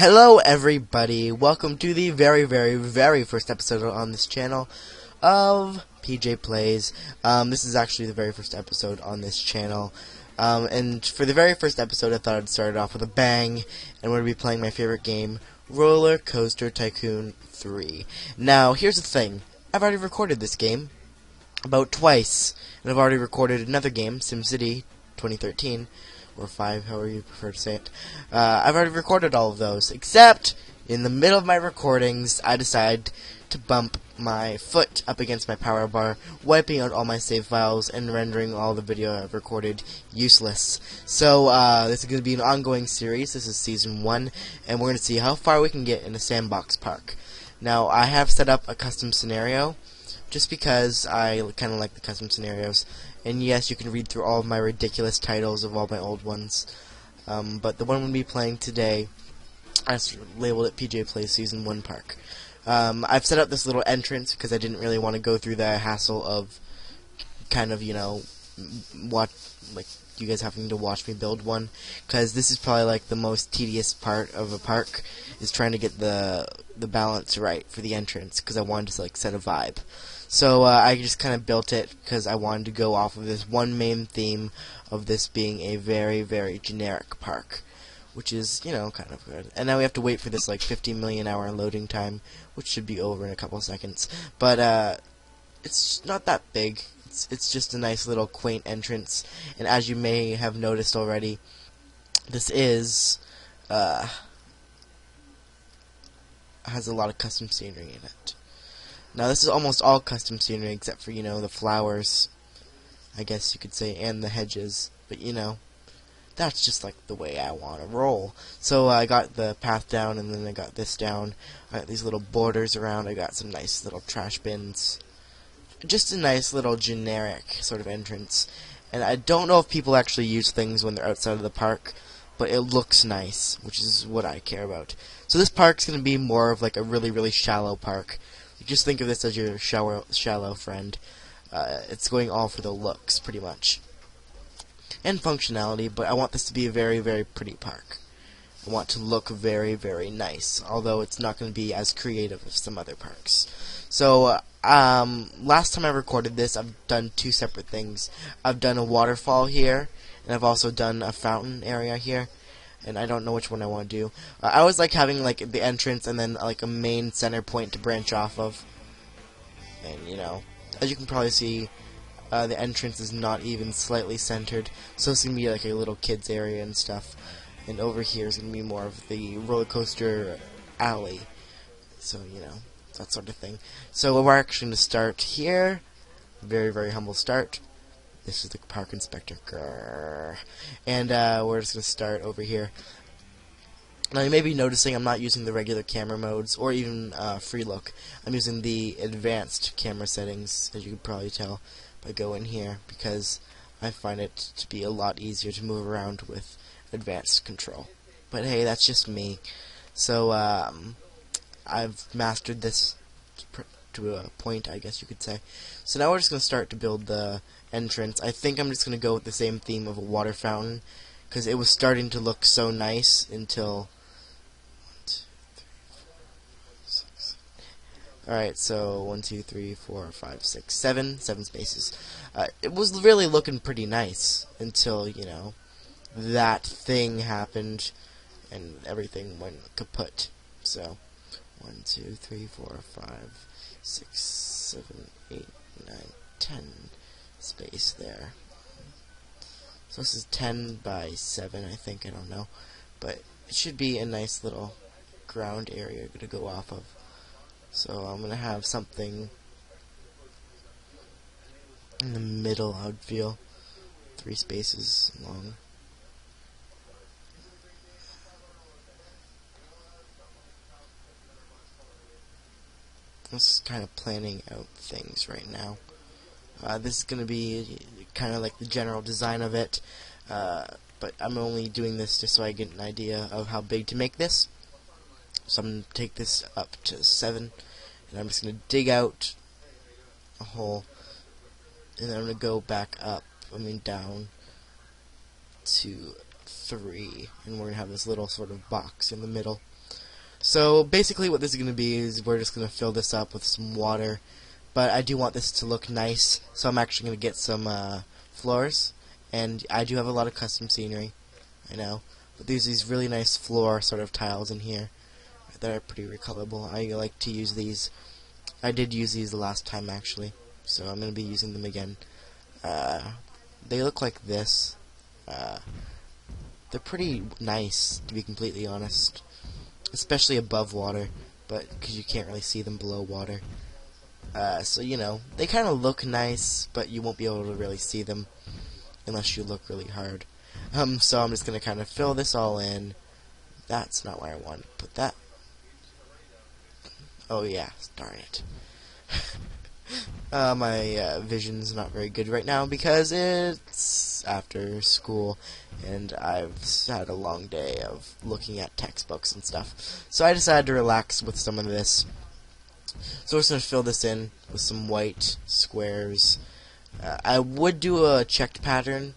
Hello everybody, welcome to the very first episode on this channel of PJ Plays. This is actually the very first episode on this channel, and for the very first episode I thought I'd start it off with a bang, and we're going to be playing my favorite game, Roller Coaster Tycoon 3. Now, here's the thing, I've already recorded this game about twice, and I've already recorded another game, SimCity 2013, or 5, however you prefer to say it. I've already recorded all of those, except in the middle of my recordings, I decided to bump my foot up against my power bar, wiping out all my save files and rendering all the video I've recorded useless. So, this is going to be an ongoing series. This is Season 1, and we're going to see how far we can get in a sandbox park. Now, I have set up a custom scenario, just because I kind of like the custom scenarios. And yes, you can read through all of my ridiculous titles of all my old ones. But the one we'll be playing today, I labeled it PJ Plays Season 1 Park. I've set up this little entrance because I didn't really want to go through the hassle of kind of, you know, you guys having to watch me build one. Because this is probably like the most tedious part of a park, is trying to get the balance right for the entrance, because I wanted to like set a vibe. So I just kind of built it because I wanted to go off of this one main theme of this being a very generic park, which is, you know, kind of good. And now we have to wait for this like 50 million hour loading time, which should be over in a couple seconds. But it's not that big. It's just a nice little quaint entrance, and as you may have noticed already, this has a lot of custom scenery in it. Now, this is almost all custom scenery except for, you know, the flowers, I guess you could say, and the hedges. But, you know, that's just like the way I want to roll. So I got the path down, and then I got this down. I got these little borders around. I got some nice little trash bins. Just a nice little generic sort of entrance. And I don't know if people actually use things when they're outside of the park, but it looks nice, which is what I care about. So this park's going to be more of like a really shallow park. Just think of this as your shallow friend. It's going all for the looks, pretty much. And functionality, but I want this to be a very pretty park. I want to look very nice, although it's not going to be as creative as some other parks. So, last time I recorded this, I've done two separate things. I've done a waterfall here, and I've also done a fountain area here. And I don't know which one I want to do. I always like having like the entrance and then like a main center point to branch off of. And you know, as you can probably see, the entrance is not even slightly centered, so it's gonna be like a little kids area and stuff. And over here is gonna be more of the roller coaster alley. So you know, that sort of thing. So we're actually gonna start here. Very humble start. This is the park inspector. Grrr. And we're just going to start over here. Now you may be noticing I'm not using the regular camera modes or even free look. I'm using the advanced camera settings, as you can probably tell by going here, because I find it to be a lot easier to move around with advanced control. But hey, that's just me. So I've mastered this to a point, I guess you could say. So now we're just going to start to build the entrance. I think I'm just going to go with the same theme of a water fountain, because it was starting to look so nice until... Alright, so 1, 2, 3, 4, 5, 6, 7 spaces. It was really looking pretty nice until, you know, that thing happened and everything went kaput. So 1, 2, 3, 4, 5, 6, 7, 8, 9, 10 space there. So this is 10 by 7, I think, I don't know. But it should be a nice little ground area to go off of. So I'm going to have something in the middle, I would feel. 3 spaces long. I'm just kind of planning out things right now. This is going to be kind of like the general design of it, but I'm only doing this just so I get an idea of how big to make this. So I'm going to take this up to 7, and I'm just going to dig out a hole, and then I'm going to go back up, down to 3, and we're going to have this little sort of box in the middle. So basically what this is going to be is we're just going to fill this up with some water, but I do want this to look nice, so I'm actually going to get some floors, and I do have a lot of custom scenery, I know, but there's these really nice floor sort of tiles in here that are pretty recolorable. I like to use these. I did use these the last time actually, so I'm going to be using them again. They look like this. They're pretty nice, to be completely honest, especially above water, but because you can't really see them below water. So you know, they kind of look nice, but you won't be able to really see them unless you look really hard. So I'm just going to kind of fill this all in. That's not where I want to put that. Oh yeah, darn it. My vision's not very good right now because it's after school and I've had a long day of looking at textbooks and stuff. So I decided to relax with some of this. So we're just going to fill this in with some white squares. I would do a checked pattern,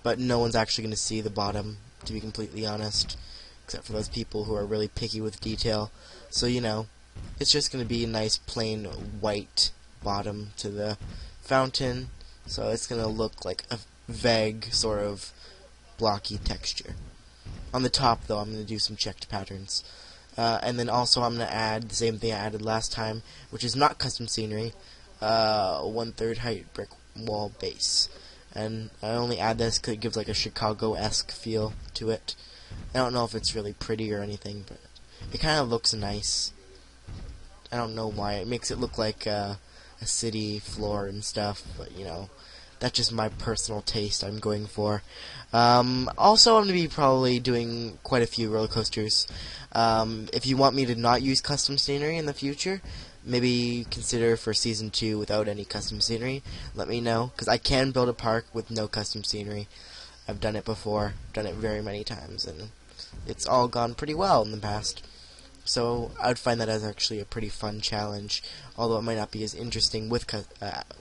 but no one's actually going to see the bottom, to be completely honest, except for those people who are really picky with detail. So, you know, it's just going to be a nice plain white bottom to the fountain, so it's going to look like a vague sort of blocky texture. On the top, though, I'm going to do some checked patterns. And then also I'm going to add the same thing I added last time, which is not custom scenery, 1/3 height brick wall base. And I only add this because it gives like a Chicago-esque feel to it. I don't know if it's really pretty or anything, but it kind of looks nice. I don't know why. It makes it look like a city floor and stuff, but you know, that's just my personal taste I'm going for. Also, I'm going to be probably doing quite a few roller coasters. If you want me to not use custom scenery in the future, maybe consider for Season 2 without any custom scenery. Let me know, because I can build a park with no custom scenery. I've done it before, done it very many times, and it's all gone pretty well in the past. So I would find that as actually a pretty fun challenge, although it might not be as interesting with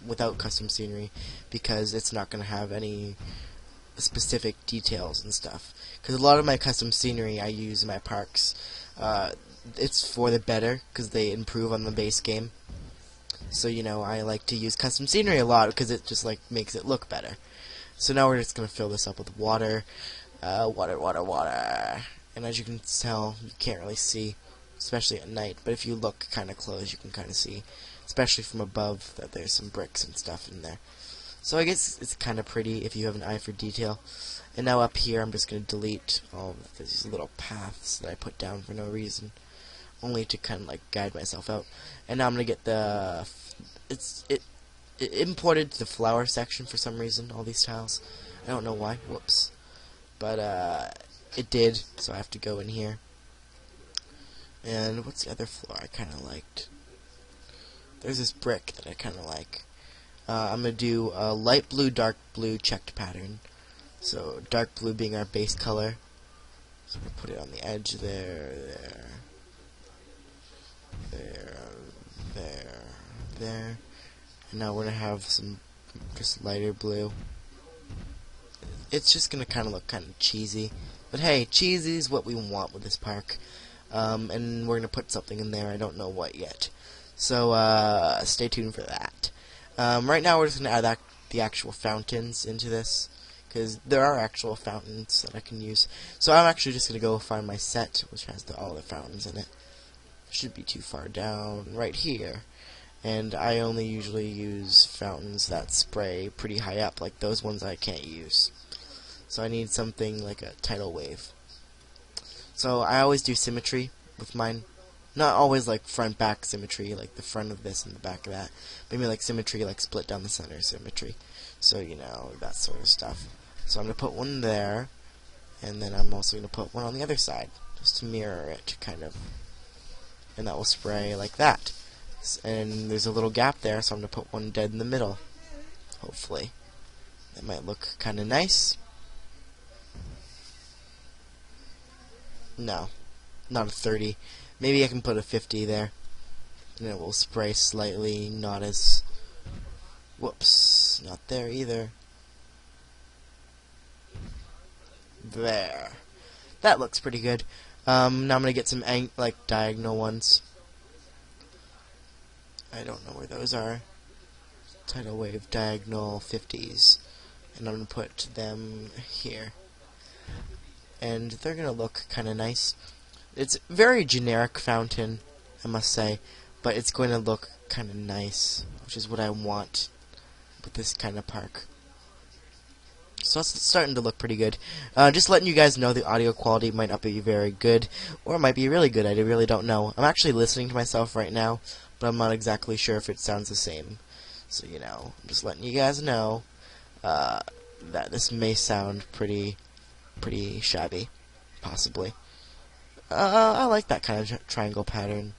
without custom scenery, because it's not going to have any specific details and stuff. Because a lot of my custom scenery I use in my parks, it's for the better, because they improve on the base game. So you know, I like to use custom scenery a lot because it just like makes it look better. So now we're just going to fill this up with water, water. And as you can tell, you can't really see, especially at night, but if you look kind of close, you can kind of see, especially from above, that there's some bricks and stuff in there. So I guess it's kind of pretty if you have an eye for detail. And now up here, I'm just going to delete all of these little paths that I put down for no reason, only to kind of like guide myself out. And now I'm going to get the, it imported to the flower section for some reason, all these tiles. I don't know why, whoops. But it did, so I have to go in here. And what's the other floor I kind of liked? There's this brick that I kind of like. I'm going to do a light blue, dark blue checked pattern. So dark blue being our base color. So I'm going to put it on the edge there. And now we're going to have some just lighter blue. It's just going to kind of look kind of cheesy. But hey, cheesy is what we want with this park. And we're going to put something in there. I don't know what yet. So stay tuned for that. Right now we're just going to add the actual fountains into this, because there are actual fountains that I can use. So I'm actually just going to go find my set, which has all the fountains in it. Should be too far down, right here. And I only usually use fountains that spray pretty high up, like those ones I can't use. So I need something like a tidal wave. So I always do symmetry with mine. Not always like front-back symmetry, like the front of this and the back of that. Maybe like symmetry, like split down the center symmetry. So, you know, that sort of stuff. So I'm going to put one there, and then I'm also going to put one on the other side, just to mirror it, kind of. And that will spray like that. And there's a little gap there, so I'm going to put one dead in the middle, hopefully. That might look kind of nice. No, not a 30. Maybe I can put a 50 there, and it will spray slightly, not as... Whoops, not there either. There. That looks pretty good. Now I'm gonna get some like diagonal ones. I don't know where those are. Tidal wave diagonal 50s, and I'm gonna put them here, and they're gonna look kind of nice. It's a very generic fountain, I must say, but it's going to look kind of nice, which is what I want with this kind of park. So it's starting to look pretty good. Just letting you guys know the audio quality might not be very good, or it might be really good. I really don't know. I'm actually listening to myself right now, but I'm not exactly sure if it sounds the same. So, you know, I'm just letting you guys know that this may sound pretty shabby, possibly. I like that kind of triangle pattern.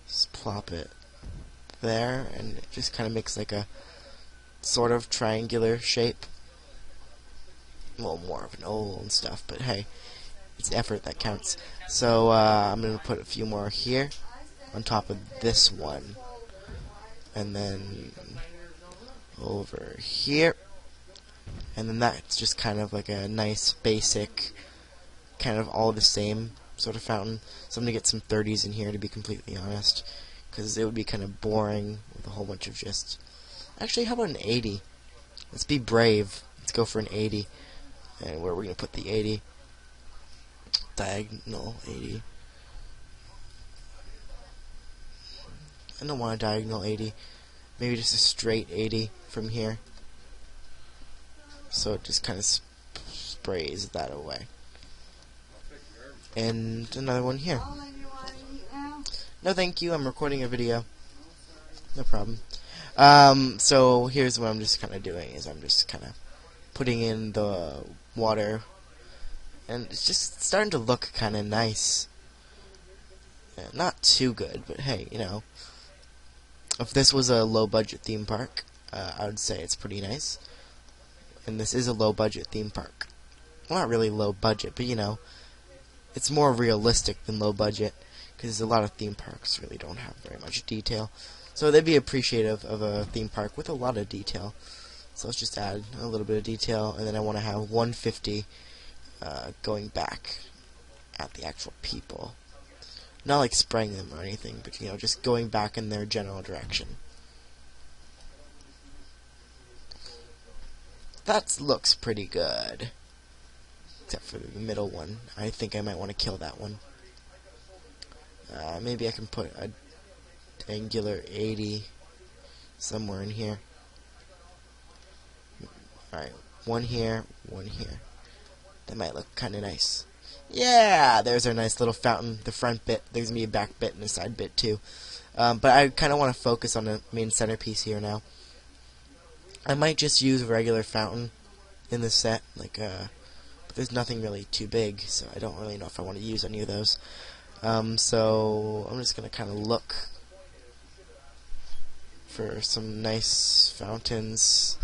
Just plop it there, and it just kind of makes like a sort of triangular shape. Well, more of an oval and stuff, but hey, it's effort that counts. So I'm going to put a few more here on top of this one, and then over here, and then that's just kind of like a nice basic, kind of all the same sort of fountain. So I'm going to get some 30s in here, to be completely honest, because it would be kind of boring with a whole bunch of just... Actually, how about an 80? Let's be brave. Let's go for an 80. And where are we going to put the 80? Diagonal 80. I don't want a diagonal 80. Maybe just a straight 80 from here. So it just kind of sprays that away. And another one here. No thank you, I'm recording a video. No problem. So here's what I'm just kind of doing, is I'm just kind of putting in the water, and it's just starting to look kind of nice. Not too good, but hey, you know, if this was a low-budget theme park, I would say it's pretty nice. And this is a low-budget theme park. Well, not really low-budget, but you know, it's more realistic than low-budget, because a lot of theme parks really don't have very much detail. So they'd be appreciative of a theme park with a lot of detail. So let's just add a little bit of detail, and then I want to have 150 going back at the actual people. Not like spraying them or anything, but you know, just going back in their general direction. That looks pretty good. Except for the middle one. I think I might want to kill that one. Maybe I can put a angular 80 somewhere in here. Alright, one here, one here. That might look kind of nice. Yeah, there's our nice little fountain. The front bit, there's going to be a back bit and a side bit too. But I kind of want to focus on the main centerpiece here now. I might just use a regular fountain in this set, like but there's nothing really too big, so I don't really know if I want to use any of those. So I'm just going to kind of look for some nice fountains.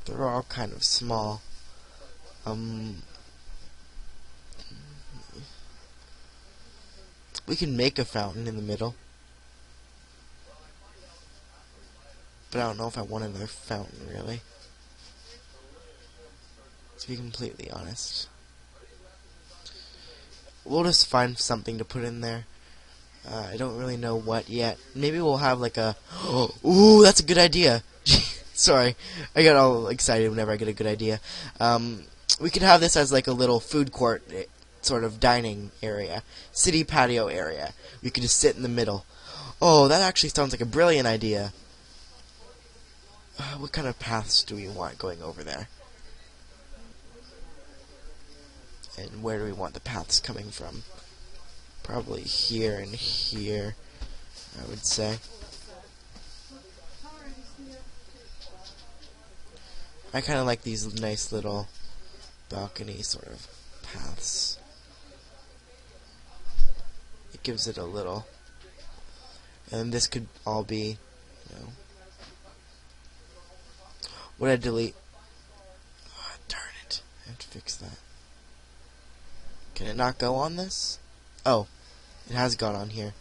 They're all kind of small. We can make a fountain in the middle, but I don't know if I want another fountain, really, to be completely honest. We'll just find something to put in there. I don't really know what yet. Maybe we'll have like a... Ooh, that's a good idea! Sorry, I get all excited whenever I get a good idea. We could have this as like a little food court, sort of dining area, city patio area. We could just sit in the middle. Oh, that actually sounds like a brilliant idea. What kind of paths do we want going over there? And where do we want the paths coming from? Probably here and here, I would say. I kind of like these nice little balcony sort of paths. It gives it a little... And this could all be, you know... What did I delete? Oh, darn it. I have to fix that. Can it not go on this? Oh, it has gone on here.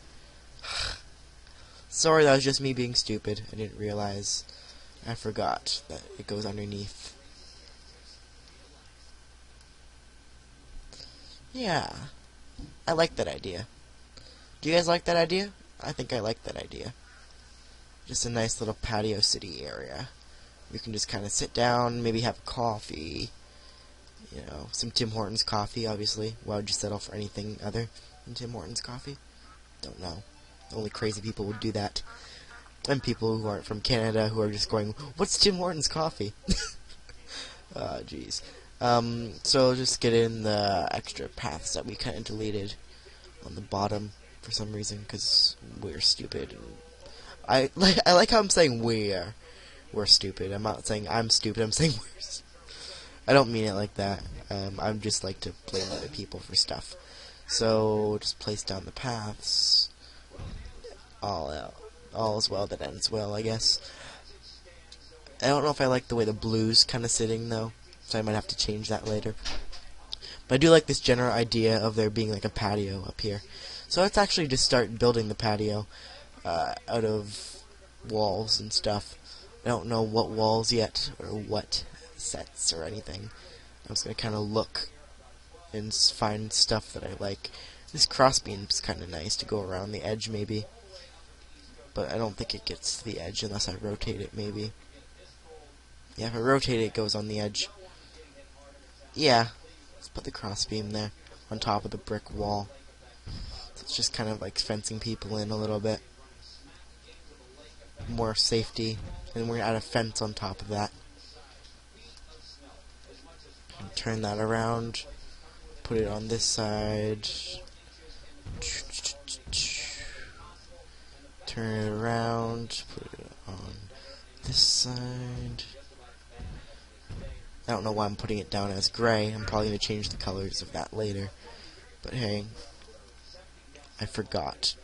Sorry, that was just me being stupid. I didn't realize. I forgot that it goes underneath. Yeah. I like that idea. Do you guys like that idea? I think I like that idea. Just a nice little patio city area. You can just kind of sit down, maybe have coffee. You know, some Tim Hortons coffee, obviously. Why would you settle for anything other than Tim Hortons coffee? Don't know. Only crazy people would do that. And people who aren't from Canada who are just going, what's Tim Hortons coffee? Ah, jeez. So just get in the extra paths that we kind of deleted on the bottom for some reason, because we're stupid. I like how I'm saying we're stupid. I'm not saying I'm stupid. I'm saying we're stupid. I don't mean it like that. I'm just like to blame other people for stuff. So just place down the paths. All is well that ends well, I guess. I don't know if I like the way the blue's kind of sitting though, so I might have to change that later. But I do like this general idea of there being like a patio up here. So let's actually just start building the patio out of walls and stuff. I don't know what walls yet, or what sets or anything. I'm just going to kind of look and find stuff that I like. This crossbeam's kind of nice to go around the edge maybe. But I don't think it gets to the edge unless I rotate it maybe. Yeah, if I rotate it, it goes on the edge. Yeah, let's put the crossbeam there on top of the brick wall. So it's just kind of like fencing people in a little bit. More safety. And we're going to add a fence on top of that. Turn that around, put it on this side, turn it around, put it on this side. I don't know why I'm putting it down as gray. I'm probably going to change the colors of that later, but hey, I forgot.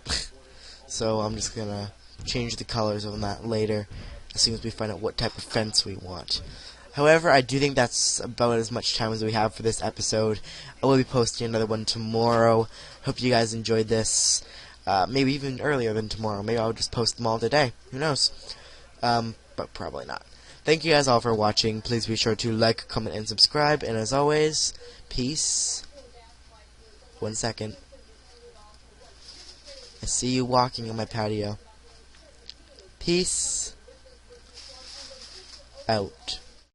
So I'm just going to change the colors on that later as soon as we find out what type of fence we want. However, I do think that's about as much time as we have for this episode. I will be posting another one tomorrow. Hope you guys enjoyed this. Maybe even earlier than tomorrow. Maybe I'll just post them all today. Who knows? But probably not. Thank you guys all for watching. Please be sure to like, comment, and subscribe. And as always, peace. 1 second. I see you walking on my patio. Peace out.